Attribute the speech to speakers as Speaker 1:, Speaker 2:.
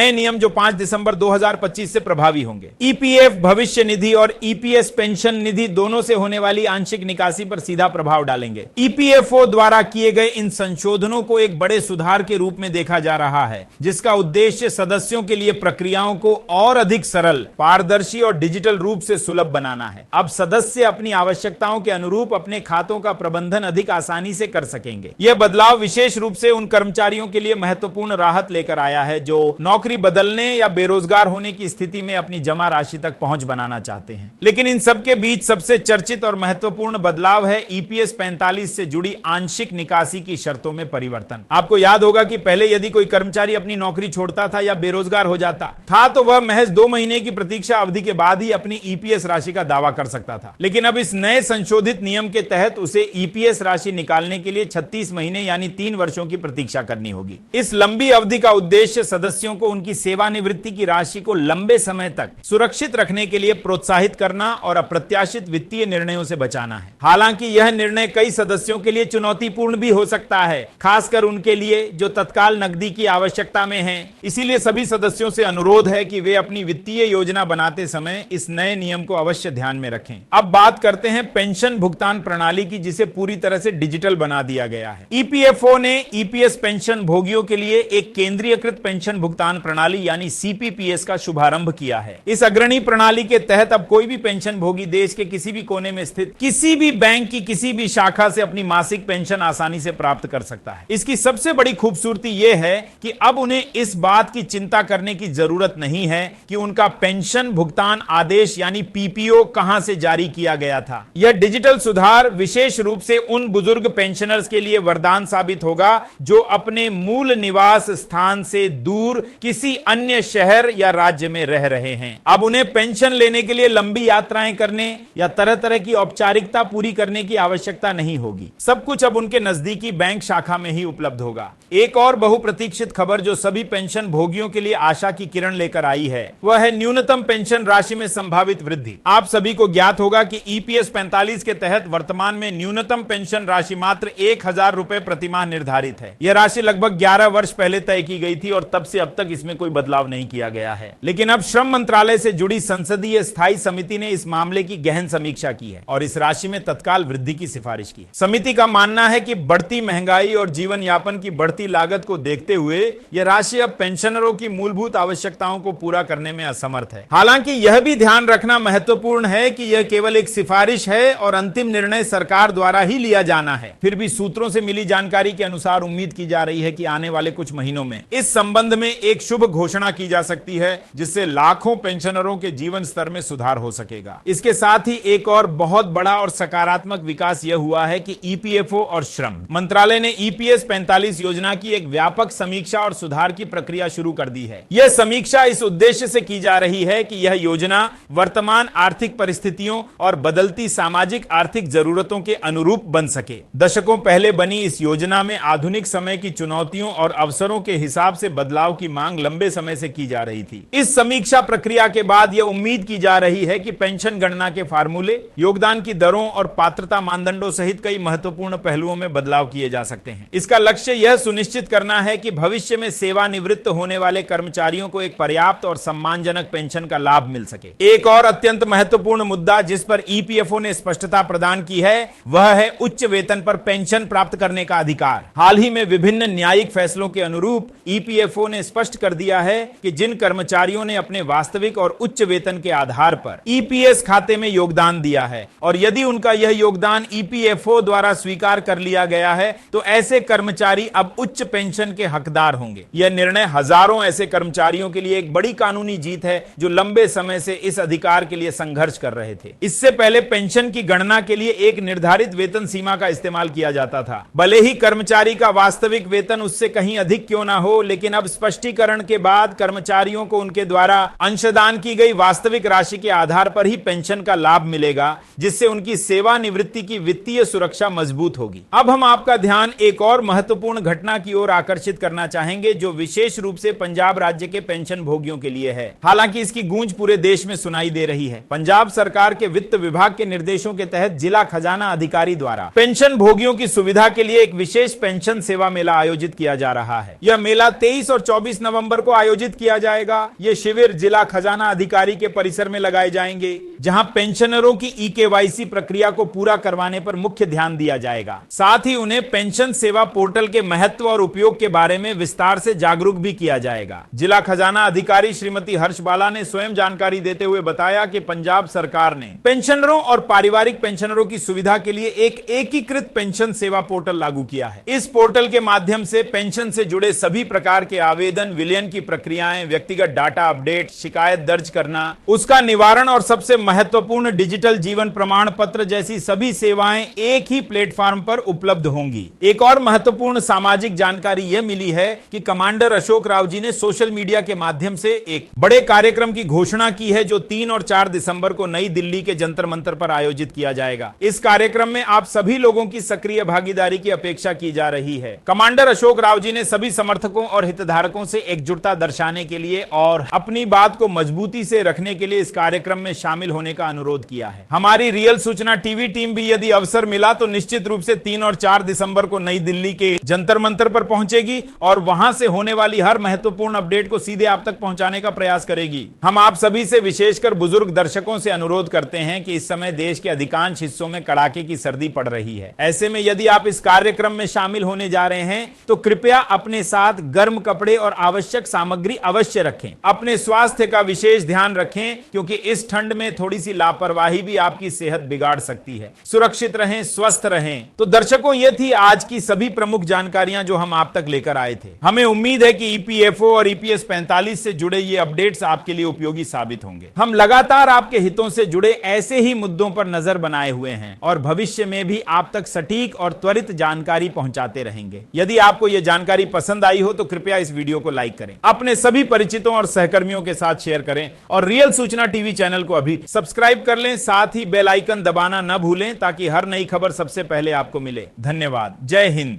Speaker 1: नए नियम जो 5 दिसंबर 2025 से प्रभावी होंगे। ईपीएफ भविष्य निधि और ईपीएस पेंशन निधि दोनों से होने वाली आंशिक निकासी पर सीधा प्रभाव डालेंगे। ईपीएफओ द्वारा किए गए इन संशोधनों को एक बड़े सुधार के रूप में देखा जा रहा है, जिसका उद्देश्य सदस्यों के लिए प्रक्रियाओं को और अधिक सरल, पारदर्शी और डिजिटल रूप से सुलभ बनाना है। अब सदस्य अपनी आवश्यकताओं के अनुरूप अपने खातों का प्रबंधन अधिक आसानी से कर सकेंगे। यह बदलाव विशेष रूप से उन कर्मचारियों के लिए महत्वपूर्ण राहत लेकर आया है जो नौकरी बदलने या बेरोजगार होने की स्थिति में अपनी जमा राशि तक पहुंच बनाना चाहते हैं। लेकिन इन सब के बीच सबसे चर्चित और महत्वपूर्ण बदलाव है ईपीएस 45 से जुड़ी आंशिक निकासी की शर्तों में परिवर्तन। आपको याद होगा कि पहले यदि कोई कर्मचारी अपनी नौकरी छोड़ता था या बेरोजगार हो जाता था तो वह महज 2 महीने की प्रतीक्षा अवधि के बाद ही अपनी ईपीएस राशि का दावा कर सकता था। लेकिन अब इस नए संशोधित नियम के तहत उसे ईपीएस राशि निकालने के लिए 36 महीने यानी 3 वर्षों की प्रतीक्षा करनी होगी। इस लंबी अवधि का उद्देश्य सदस्यों को उनकी सेवानिवृत्ति की राशि को लंबे समय तक सुरक्षित रखने के लिए प्रोत्साहित करना और अप्रत्याशित वित्तीय निर्णयों से बचाना है। हालांकि यह निर्णय कई सदस्यों के लिए चुनौतीपूर्ण भी हो सकता है, खासकर उनके लिए जो तत्काल नकदी की आवश्यकता में हैं। इसीलिए सभी सदस्यों से अनुरोध है कि वे अपनी वित्तीय योजना बनाते समय इस नए नियम को अवश्य ध्यान में रखें। अब बात करते हैं पेंशन भुगतान प्रणाली की, जिसे पूरी तरह से डिजिटल बना दिया गया है। ईपीएफओ ने ईपीएस पेंशन भोगियों के लिए एक केंद्रीयकृत पेंशन भुगतान प्रणाली यानी सीपीपीएस का शुभारंभ किया है। इस अग्रणी प्रणाली के तहत अब कोई भी पेंशन भोगी देश के किसी भी कोने में स्थित किसी भी बैंक की किसी भी शाखा से अपनी मासिक पेंशन आसानी से प्राप्त कर सकता है। इसकी सबसे बड़ी खूबसूरती यह है कि अब उन्हें इस बात की चिंता करने की जरूरत नहीं है कि उनका पेंशन भुगतान आदेश यानी पीपीओ कहां से जारी किया गया था। यह डिजिटल सुधार विशेष रूप से उन बुजुर्ग पेंशनर्स के लिए वरदान साबित होगा जो अपने मूल निवास स्थान से दूर किसी अन्य शहर या राज्य में रह रहे हैं। अब उन्हें पेंशन लेने के लिए लंबी यात्राएं करने या तरह तरह की औपचारिकता पूरी करने की आवश्यकता नहीं होगी। सब कुछ अब उनके नजदीकी बैंक शाखा में ही उपलब्ध होगा। एक और बहुप्रतीक्षित खबर जो सभी पेंशन भोगियों के लिए आशा की किरण लेकर आई है वह है न्यूनतम पेंशन राशि में संभावित वृद्धि। आप सभी को ज्ञात होगा कि ईपीएस 45 के तहत वर्तमान में न्यूनतम पेंशन राशि मात्र 1000 रुपए प्रतिमाह निर्धारित है। यह राशि लगभग 11 वर्ष पहले तय की गई थी और तब से अब तक इसमें कोई बदलाव नहीं किया गया है। लेकिन अब श्रम मंत्रालय से जुड़ी संसदीय स्थायी समिति ने इस मामले की गहन समीक्षा की है और इस राशि में तत्काल वृद्धि की सिफारिश की है। समिति का मानना है कि बढ़ती महंगाई और जीवन यापन की बढ़ती लागत को देखते हुए यह राशि अब पेंशनरों की मूलभूत आवश्यकताओं को पूरा करने में असमर्थ है। हालांकि यह भी ध्यान रखना महत्वपूर्ण है कि यह केवल एक सिफारिश है और अंतिम निर्णय सरकार द्वारा ही लिया जाना है। फिर भी सूत्रों से मिली जानकारी के अनुसार उम्मीद की जा रही है कि आने वाले कुछ महीनों में इस संबंध में एक शुभ घोषणा की जा सकती है, जिससे लाखों पेंशनरों के जीवन स्तर में सुधार हो सकेगा। इसके साथ ही एक और बहुत बड़ा और सकारात्मक विकास यह हुआ है कि ईपीएफओ और श्रम मंत्रालय ने ईपीएस 45 योजना की एक व्यापक समीक्षा और सुधार की प्रक्रिया शुरू कर दी है। यह समीक्षा इस उद्देश्य से की जा रही है कि यह योजना वर्तमान आर्थिक परिस्थितियों और बदलती सामाजिक आर्थिक जरूरतों के अनुरूप बन सके। दशकों पहले बनी इस योजना में आधुनिक समय की चुनौतियों और अवसरों के हिसाब से बदलाव की मांग लंबे समय से की जा रही थी। इस समीक्षा प्रक्रिया के बाद यह उम्मीद की जा रही है कि पेंशन गणना के फार्मूले, योगदान की दरों और पात्रता मानदंडों सहित कई महत्वपूर्ण पहलुओं में बदलाव किए जा सकते हैं। इसका लक्ष्य यह सुनिश्चित करना है कि भविष्य में सेवानिवृत्त होने वाले कर्मचारियों को एक पर्याप्त और सम्मानजनक पेंशन का लाभ मिल सके। एक और अत्यंत महत्वपूर्ण मुद्दा जिस पर ईपीएफओ ने स्पष्टता प्रदान की है वह है उच्च वेतन पर पेंशन प्राप्त करने का अधिकार। हाल ही में विभिन्न न्यायिक फैसलों के अनुरूप ईपीएफओ ने स्पष्ट कर दिया है कि जिन कर्मचारियों ने अपने वास्तविक और उच्च वेतन के आधार पर ईपीएस खाते में योगदान दिया है और यदि उनका यह योगदान ईपीएफओ द्वारा स्वीकार कर लिया गया है तो ऐसे कर्मचारी अब उच्च पेंशन के हकदार होंगे। यह निर्णय हजारों ऐसे कर्मचारियों के लिए एक बड़ी कानूनी जीत है जो लंबे समय से इस अधिकार के लिए संघर्ष कर रहे थे। इससे पहले पेंशन की गणना के लिए एक निर्धारित वेतन सीमा का इस्तेमाल किया जाता था। भले ही कर्मचारी का वास्तविक वेतन उससे कहीं अधिक क्यों ना हो, लेकिन अब स्पष्टीकरण के बाद कर्मचारियों को उनके द्वारा अंशदान की गई वास्तविक राशि के आधार पर ही पेंशन का लाभ मिलेगा, जिससे उनकी सेवानिवृत्ति की वित्तीय सुरक्षा मजबूत होगी। अब हम आपका ध्यान एक और महत्वपूर्ण घटना की ओर आकर्षित करना चाहेंगे जो विशेष रूप से पंजाब राज्य के पेंशन भोगियों के लिए है। हालांकि इसकी गूंज पूरे देश में सुनाई दे रही है। पंजाब सरकार के वित्त विभाग के निर्देशों के तहत जिला खजाना अधिकारी द्वारा पेंशन भोगियों की सुविधा के लिए एक विशेष पेंशन सेवा मेला आयोजित किया जा रहा है। यह मेला 23 और 24 नवंबर नवंबर को आयोजित किया जाएगा। ये शिविर जिला खजाना अधिकारी के परिसर में लगाए जाएंगे, जहां पेंशनरों की ई-केवाईसी प्रक्रिया को पूरा करवाने पर मुख्य ध्यान दिया जाएगा। साथ ही उन्हें पेंशन सेवा पोर्टल के महत्व और उपयोग के बारे में विस्तार से जागरूक भी किया जाएगा। जिला खजाना अधिकारी श्रीमती हर्षबाला ने स्वयं जानकारी देते हुए बताया कि पंजाब सरकार ने पेंशनरों और पारिवारिक पेंशनरों की सुविधा के लिए एक एकीकृत पेंशन सेवा पोर्टल लागू किया है। इस पोर्टल के माध्यम से पेंशन से जुड़े सभी प्रकार के आवेदन, विलयन की प्रक्रियाएं, व्यक्तिगत डाटा अपडेट, शिकायत दर्ज करना, उसका निवारण और सबसे महत्वपूर्ण डिजिटल जीवन प्रमाण पत्र जैसी सभी सेवाएं एक ही प्लेटफॉर्म पर उपलब्ध होंगी। एक और महत्वपूर्ण सामाजिक जानकारी यह मिली है कि कमांडर अशोक राव जी ने सोशल मीडिया के माध्यम से एक बड़े कार्यक्रम की घोषणा की है, जो 3 और 4 दिसंबर को नई दिल्ली के जंतर मंतर पर आयोजित किया जाएगा। इस कार्यक्रम में आप सभी लोगों की सक्रिय भागीदारी की अपेक्षा की जा रही है। कमांडर अशोक राव जी ने सभी समर्थकों और हितधारकों से एकजुटता दर्शाने के लिए और अपनी बात को मजबूती से रखने के लिए इस कार्यक्रम में शामिल होने का अनुरोध किया है। हमारी रियल सूचना टीवी टीम भी यदि अवसर मिला तो निश्चित रूप से 3 और 4 दिसंबर को नई दिल्ली के जंतर मंतर पर पहुंचेगी और वहां से होने वाली हर महत्वपूर्ण अपडेट को सीधे आप तक पहुंचाने का प्रयास करेगी। हम आप सभी से, विशेषकर बुजुर्ग दर्शकों से अनुरोध करते हैं कि इस समय देश के अधिकांश हिस्सों में कड़ाके की सर्दी पड़ रही है। ऐसे में यदि आप इस कार्यक्रम में शामिल होने जा रहे हैं तो कृपया अपने साथ गर्म कपड़े और आवश्यक सामग्री अवश्य रखें। अपने स्वास्थ्य का विशेष ध्यान रखें, क्योंकि इस ठंड में थोड़ी सी लापरवाही भी आपकी सेहत बिगाड़ सकती है। सुरक्षित रहें, स्वस्थ रहें। तो दर्शकों, ये थी आज की सभी प्रमुख जानकारियां जो हम आप तक लेकर आए थे। हमें उम्मीद है कि ईपीएफओ और ईपीएस 45 से जुड़े ये अपडेट्स आपके लिए उपयोगी साबित होंगे। हम लगातार आपके हितों से जुड़े ऐसे ही मुद्दों पर नजर बनाए हुए हैं और भविष्य में भी आप तक सटीक और त्वरित जानकारी पहुंचाते रहेंगे। यदि आपको यह जानकारी पसंद आई हो तो कृपया इस वीडियो को लाइक करें, अपने सभी परिचितों और सहकर्मियों के साथ शेयर करें और रियल सूचना टीवी चैनल को अभी सब्सक्राइब कर लें। साथ ही बेल आइकन दबाना न भूलें ताकि हर नई खबर सबसे पहले आपको मिले। धन्यवाद। जय हिंद।